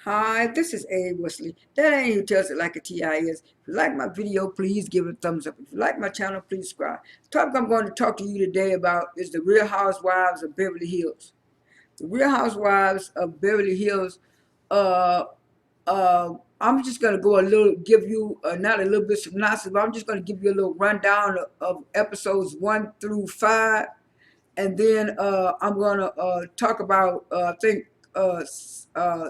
Hi, this is A. Wesley. That ain't who tells it like a TI is. If you like my video, please give it a thumbs up. If you like my channel, please subscribe. The topic I'm going to talk to you today about is the Real Housewives of Beverly Hills. The Real Housewives of Beverly Hills. Uh, I'm just gonna go a little, give you not a little bit synopsis, but I'm just gonna give you a little rundown of episodes 1 through 5, and then I'm gonna talk about I think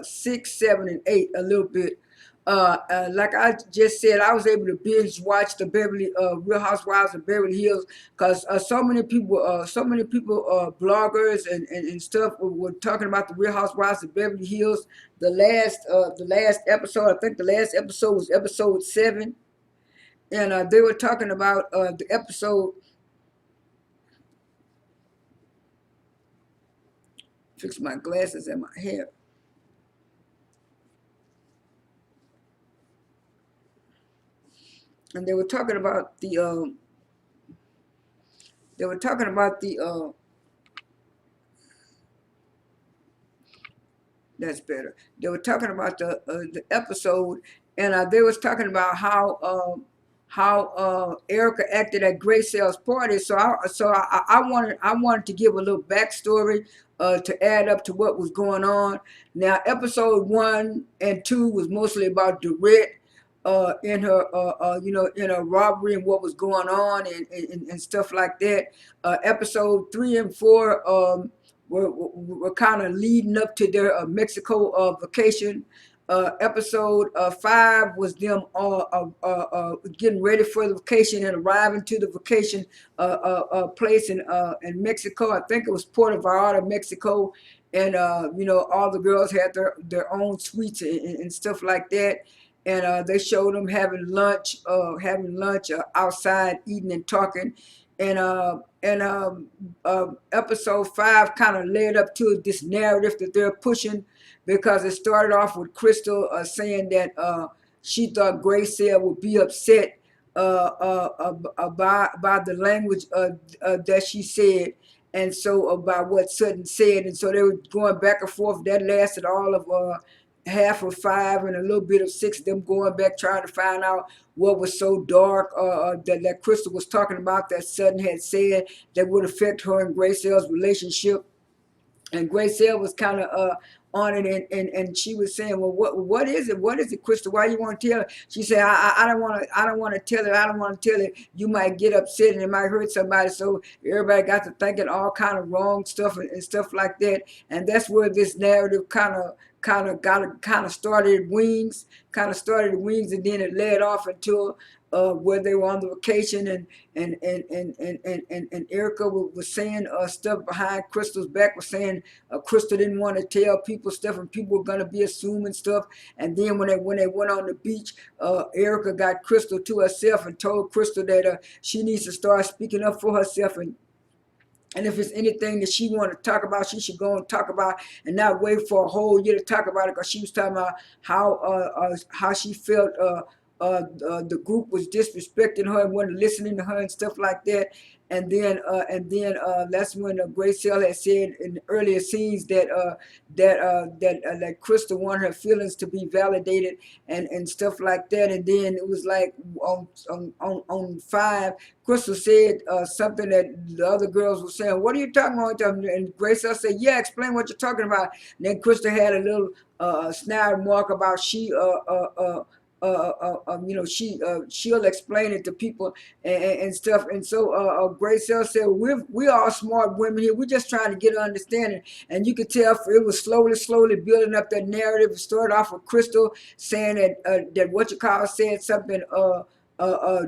6, 7, and 8 a little bit. Like I just said, I was able to binge watch the Beverly Real Housewives of Beverly Hills because so many people, bloggers and stuff were talking about the Real Housewives of Beverly Hills. The last episode, I think the last episode was episode 7, and they were talking about the episode. Fix my glasses and my hair. And they were talking about the that's better. They were talking about the episode, and they was talking about how Erika acted at Gracelle's party. I wanted to give a little backstory to add up to what was going on. Now, episode 1 and 2 was mostly about Dorette. In her, in her robbery and what was going on and stuff like that. Episode 3 and 4 were kind of leading up to their Mexico vacation. Episode 5 was them getting ready for the vacation and arriving to the vacation place in Mexico. I think it was Puerto Vallarta, Mexico, and all the girls had their own suites and stuff like that. And they showed them having lunch outside, eating and talking. And episode 5 kind of led up to this narrative that they're pushing, because it started off with Crystal saying that she thought Gracelle would be upset about the language that she said, and so about what Sutton said, and so they were going back and forth. That lasted all of half of 5 and a little bit of 6. Them going back trying to find out what was so dark that Crystal was talking about, that Sutton had said that would affect her and Gracelle's relationship. And Gracelle was kind of on it, and she was saying, well, what is it? What is it, Crystal? Why you want to tell her? She said, I don't want to tell it. I don't want to tell it. You might get upset and it might hurt somebody. So everybody got to thinking all kind of wrong stuff and stuff like that. And that's where this narrative kind of started wings, and then it led off into where they were on the vacation, and Erika was saying stuff behind Crystal's back, was saying Crystal didn't want to tell people stuff, and people were gonna be assuming stuff. And then when they went on the beach, Erika got Crystal to herself and told Crystal that she needs to start speaking up for herself, and if it's anything that she want to talk about, she should go and talk about, and not wait for a whole year to talk about it. Because she was talking about how she felt the group was disrespecting her and wasn't listening to her and stuff like that. And then that's when Gracelle had said in the earlier scenes that Crystal wanted her feelings to be validated and stuff like that. And then it was like on 5, Crystal said something that the other girls were saying, what are you talking about? And Gracelle said, yeah, explain what you're talking about. And then Crystal had a little snide remark about she'll explain it to people and stuff. And so Gracelle said, we're all smart women here. We're just trying to get an understanding. And you could tell it was slowly building up that narrative. It started off with Crystal saying that what you call said something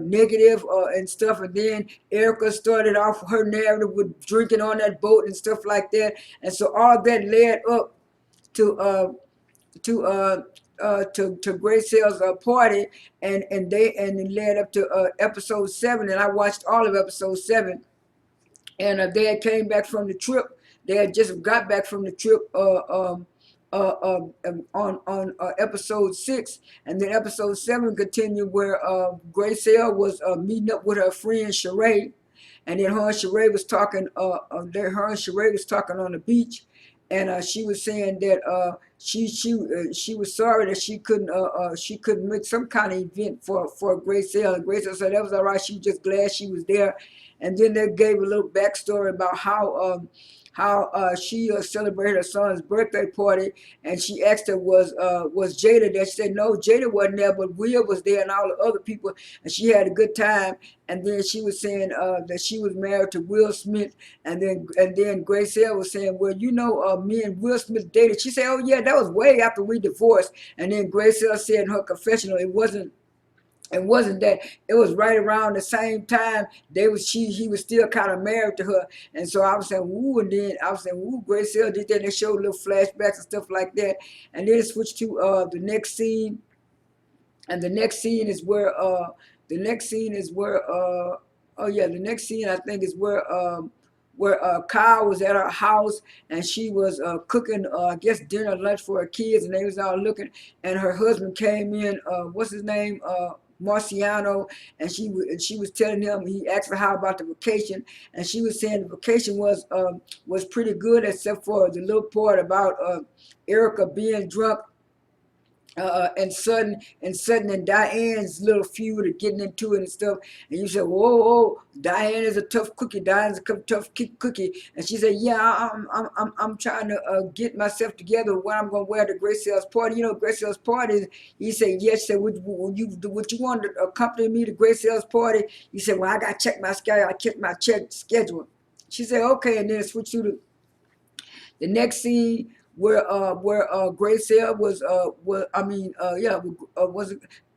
negative and stuff, and then Erika started off her narrative with drinking on that boat and stuff like that. And so all that led up to to uh to Gracelle's party, and it led up to episode 7, and I watched all of episode 7. And they had came back from the trip. They had just got back from the trip on episode 6, and then episode 7 continued where Gracelle was meeting up with her friend Sheree, and then her and Sheree was talking. Her and Sheree was talking on the beach, and she was saying that she was sorry that she couldn't make some kind of event for Gracelle. And Gracelle said that was all right. She was just glad she was there. And then they gave a little backstory about how she celebrated her son's birthday party, and she asked her was Jada there. She said no, Jada wasn't there, but Will was there and all the other people, and she had a good time. And then she was saying that she was married to Will Smith, and then Gracelle was saying, well, me and Will Smith dated. She said, oh yeah, that was way after we divorced. And then Gracelle said in her confessional, it wasn't that, it was right around the same time he was still kind of married to her. And so I was saying, ooh, and then I was saying, ooh, Gracelle did that, and they showed little flashbacks and stuff like that. And then it switched to the next scene, and the next scene I think is where Kyle was at her house, and she was cooking I guess dinner lunch for her kids, and they was all looking, and her husband came in, what's his name, Marciano, and she was telling him, he asked her how about the vacation, and she was saying the vacation was pretty good except for the little part about Erika being drunk, and Sutton and Diane's little feud of getting into it and stuff. And you said, whoa, Diane is a tough cookie. Diane's a tough cookie. And she said, yeah, I'm trying to get myself together when I'm going to wear to Gracelle's party. Gracelle's party. He said, yes. She said, would you want to accompany me to Gracelle's party? He said, well, I got to check my schedule. I checked my schedule. She said, okay. And then switch to the next scene where Gracelle was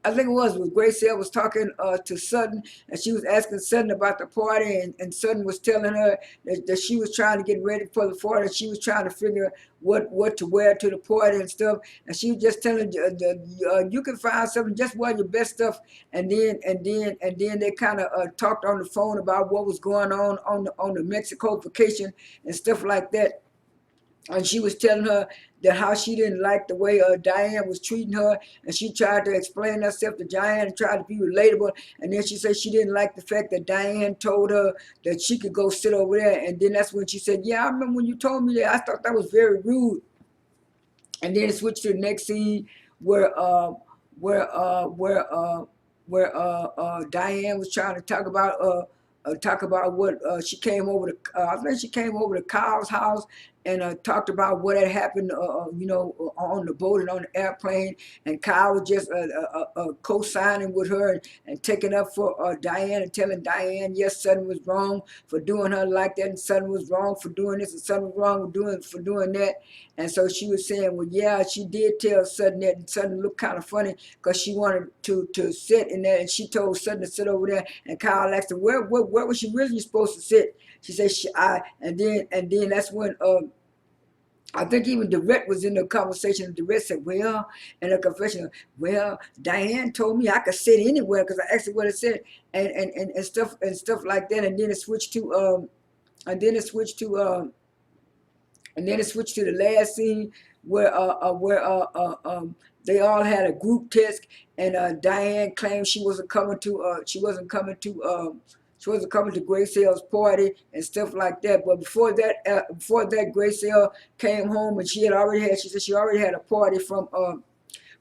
I think it was Gracelle was talking to Sutton, and she was asking Sutton about the party, and Sutton was telling her that she was trying to get ready for the party, and she was trying to figure what to wear to the party and stuff, and she was just telling you can find something, just wear your best stuff. And then they kind of talked on the phone about what was going on the Mexico vacation and stuff like that. And she was telling her that how she didn't like the way Diane was treating her, and she tried to explain herself to Diane and tried to be relatable. And then she said she didn't like the fact that Diane told her that she could go sit over there. And then that's when she said, yeah, I remember when you told me that. I thought that was very rude. And then it switched to the next scene where where uh where uh Diane was trying to talk about what she came over to. I think she came over to Kyle's house and talked about what had happened, on the boat and on the airplane. And Kyle was just co-signing with her and taking up for Diane and telling Diane, yes, Sutton was wrong for doing her like that, and Sutton was wrong for doing this, and Sutton was wrong for doing that. And so she was saying, well, yeah, she did tell Sutton that, and Sutton looked kind of funny because she wanted to sit in there, and she told Sutton to sit over there. And Kyle asked her, where was she really supposed to sit? She said, and then that's when I think even DeRette was in the conversation. And DeRette said, well, in a confession, well, Diane told me I could sit anywhere because I asked her what it said, and stuff like that. And then it switched to the last scene where they all had a group text, and Diane claimed she wasn't coming to Gracelle's party and stuff like that. But before that, Gracelle came home, and she said she already had a party from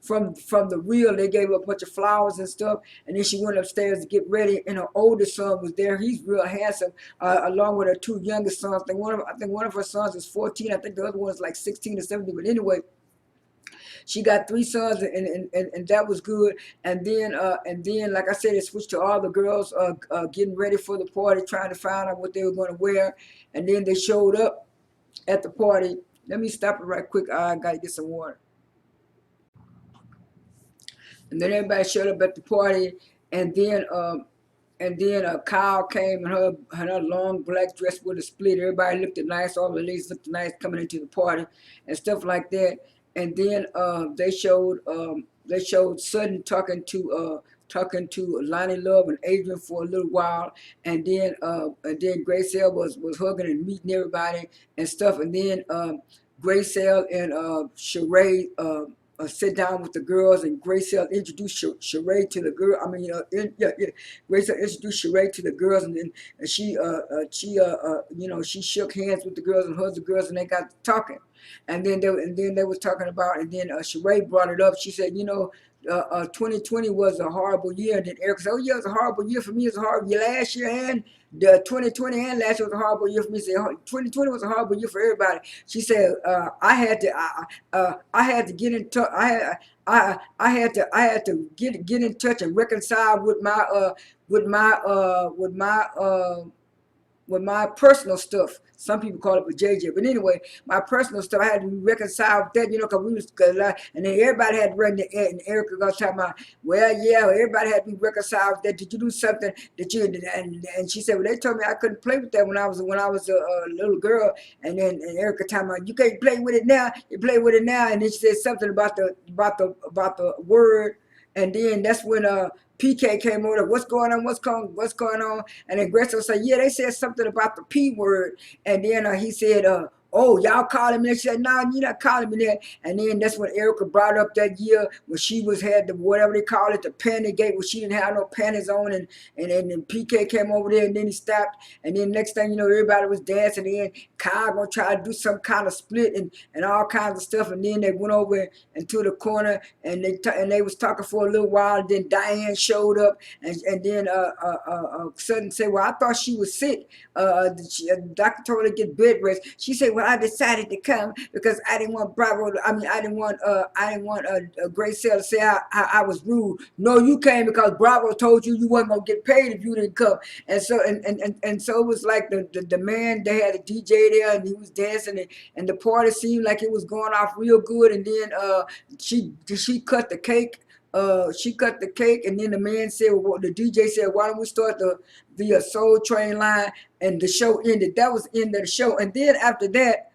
the Real. They gave her a bunch of flowers and stuff, and then she went upstairs to get ready, and her oldest son was there. He's real handsome, along with her two youngest sons. I think one of her sons is 14. I think the other one is like 16 or 17. But anyway, she got three sons, and that was good. And then, like I said, it switched to all the girls getting ready for the party, trying to find out what they were going to wear. And then they showed up at the party. Let me stop it right quick. I got to get some water. And then everybody showed up at the party, and then Kyle came in her long black dress with a split. Everybody looked nice. All the ladies looked nice coming into the party and stuff like that. And then they showed Sutton talking to Lonnie Love and Adrian for a little while, and then Gracelle was hugging and meeting everybody and stuff. And then Gracelle and Sheree sit down with the girls, and Gracelle introduced Sheree to the girl. I mean, Gracelle introduced Sheree to the girls, and then she shook hands with the girls and hugged the girls, and they got talking. And then they was talking about, and then Sheree brought it up. She said, 2020 was a horrible year. And then Erika said, oh yeah, it was a horrible year for me. It was a horrible year last year, and the 2020 and last year was a horrible year for me. She said 2020 was a horrible year for everybody. She said I had to get in touch. I had to get in touch and reconcile with my personal stuff. Some people call it with JJ, but anyway, my personal stuff, I had to reconcile with that, because and then everybody had to run the, and Erika was talking about, well, yeah, everybody had to be reconciled with that. Did you do something that you, and she said, well, they told me I couldn't play with that when I was a little girl, and then Erika talking about, you can't play with it now, you play with it now, and then she said something about the word, and then that's when PK came over. What's going on? What's going on? And then Gracelle said, yeah, they said something about the P word. And then he said, oh, y'all calling me? She said, no, you're not calling me that. And then that's when Erika brought up that year when she had the, whatever they call it, the panty gate, where she didn't have no panties on, and then PK came over there, and then he stopped. And then next thing you know, everybody was dancing. And then Kyle gonna try to do some kind of split and all kinds of stuff. And then they went over into the corner, and they was talking for a little while. And then Diane showed up, and then Sutton said, well, I thought she was sick. The doctor told her to get bed rest. She said, well, I decided to come because I didn't want I didn't want Gracelle to say I was rude. No, you came because Bravo told you wasn't gonna get paid if you didn't come. And so so it was like the man, they had a DJ there, and he was dancing, and the party seemed like it was going off real good. And then she cut the cake. And then the man said, well, the DJ said, why don't we start the Soul Train line? And the show ended. That was the end of the show. And then after that,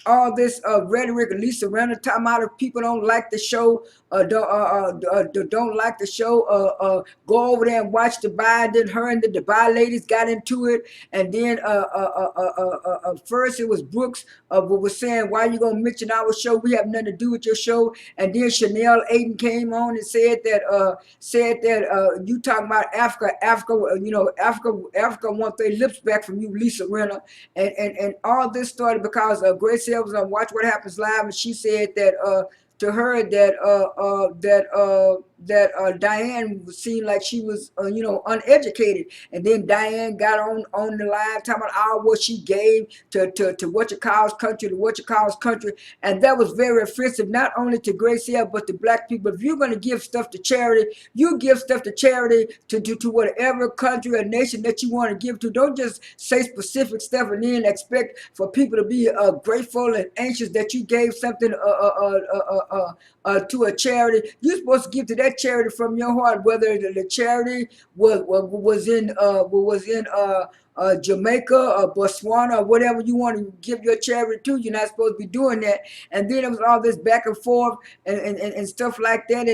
all this rhetoric, Lisa Renner talking about if people don't like the show, don't like the show, go over there and watch Dubai. Then her and the Dubai ladies got into it, and then first it was Brooks was saying, why you gonna mention our show? We have nothing to do with your show. And then Chanel Aiden came on and said that you talking about Africa, Africa want their lips back from you, Lisa Renner, and all this started because Gracelle was on Watch What Happens Live, and she said that to her that Diane seemed like she was uneducated, and then Diane got on the line talking about all what she gave to what you country, and that was very offensive, not only to Gracelle but to black people. If you're going to give stuff to charity, you give stuff to charity to whatever country or nation that you want to give to. Don't just say specific stuff and then expect for people to be grateful and anxious that you gave something to a charity. You're supposed to give to that charity from your heart, whether the charity was in Jamaica or Botswana or whatever you want to give your charity to. You're not supposed to be doing that. And then it was all this back and forth and stuff like that.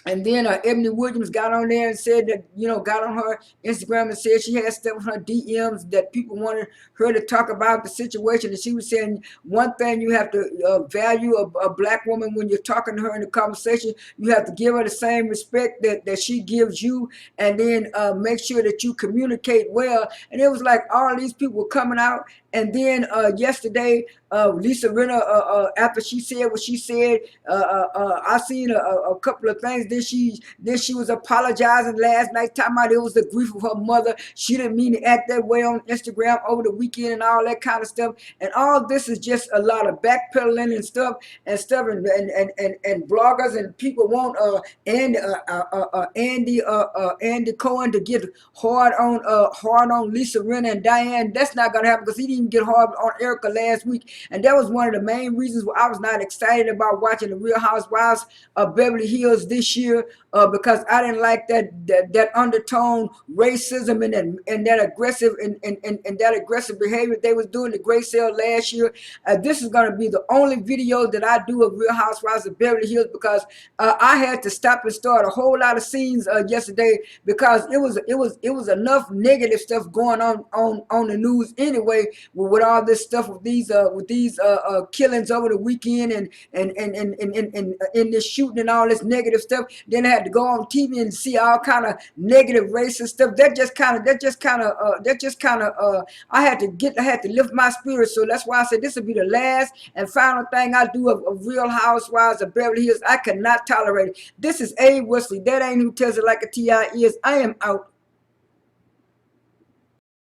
And then Ebony Williams got on there and said that, got on her Instagram and said she had stuff in her DMs that people wanted her to talk about the situation. And she was saying, one thing, you have to value a black woman when you're talking to her in the conversation. You have to give her the same respect that she gives you, and then make sure that you communicate well. And it was like all these people were coming out. And then yesterday, Lisa Renner, after she said what she said, I seen a couple of things. Then she was apologizing last night, talking about it was the grief of her mother. She didn't mean to act that way on Instagram over the weekend and all that kind of stuff. And all this is just a lot of backpedaling and stuff, and bloggers and people want Andy Cohen to get hard on Lisa Renner and Diane. That's not gonna happen because he didn't get hard on Erika last week. And that was one of the main reasons why I was not excited about watching the Real Housewives of Beverly Hills this year, because I didn't like that undertone racism and that aggressive behavior they was doing to Gracelle last year. This is going to be the only video that I do of Real Housewives of Beverly Hills, because I had to stop and start a whole lot of scenes yesterday, because it was enough negative stuff going on the news anyway. with all this stuff with these killings over the weekend and in this shooting and all this negative stuff. Then I had to go on TV and see all kind of negative racist stuff. I had to lift my spirit. So that's why I said this will be the last and final thing I do of Real Housewives of Beverly Hills. I cannot tolerate it. This is A. Wesley. That ain't who tells it like a T.I. is. I am out.